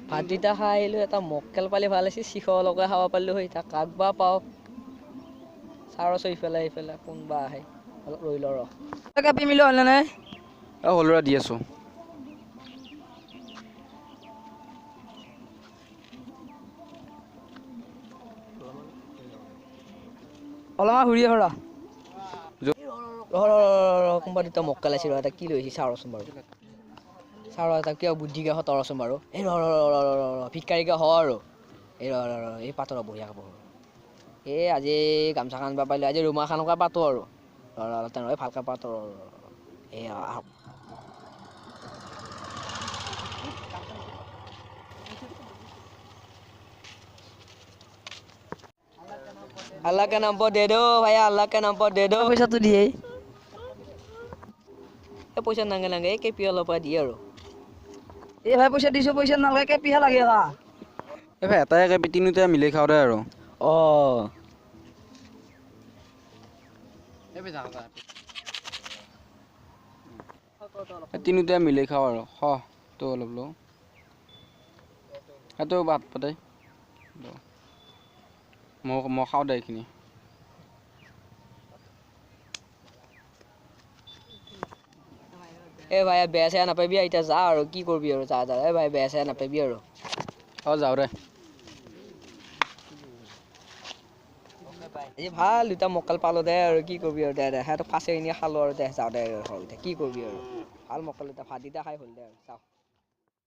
ভাতকেইটা খাই আহিলোঁ এটা মক্কেল পালে ভাল আছিল চিখৰলৈকে খাব পাৰিলোঁ হয় এতিয়া কাক বা পাওঁ চাৰ আছোঁ ইফালে ইফালে কোনবা আহে অলপ ৰৈ লওঁ ৰ কাপি মিলো হ'লে নাই হলৰা দি আছোঁ অলপমান ঘূৰি আহৰা কোনোবা দুটা মক্কেল আছিল ৰ এটা কি লৈছে চাওঁচোন বাৰু চাওঁ এটা কিয় বুদ্ধিকে সতৰচোন বাৰু এই ভিক্ষাৰীকে হ আৰু এই এই পাতৰ বঢ়িয়া কাপোৰ এই আজি গামোচা খান পাৰিলোঁ আজি ৰুমা খানকে পাতো আৰু তেনেহ'লে ভালকৈ পাতো এই अल्लाह का नाम पर दे दो भैया अल्लाह का नाम पर दे दो পইচাটো দিয়ে পইচা নাগে নাগে এই কেপি অলপ দিয়ে আৰু এই ভাই পইচা দিছো পইচা নালাগে কেপিহে লাগে কা এই ভাই এটাই কেপি তিনিওটাই মিলি খাওঁ দে আৰু তিনিওটাই মিলি খাওঁ আৰু তই অলপ ল তই ভাত পাতে মই খাওঁ দে এইখিনি এই ভাই বেয়া চেয়া নাপাবি এতিয়া যা আৰু কি কৰিবি আৰু যা যা এই ভাই বেয়া চেয়া নাপাবি আৰু যাওঁ দে এই ভাল দুটা মক্কেল পালোঁ দে আৰু কি কৰিবি আৰু দে সিহঁতক ফাঁচি কিনি খালোঁ আৰু দে যাওঁ দে কি কৰিবি আৰু ভাল মক্কেল দুটা ভাতকেইটা খাই হ'ল দে আৰু চাওঁ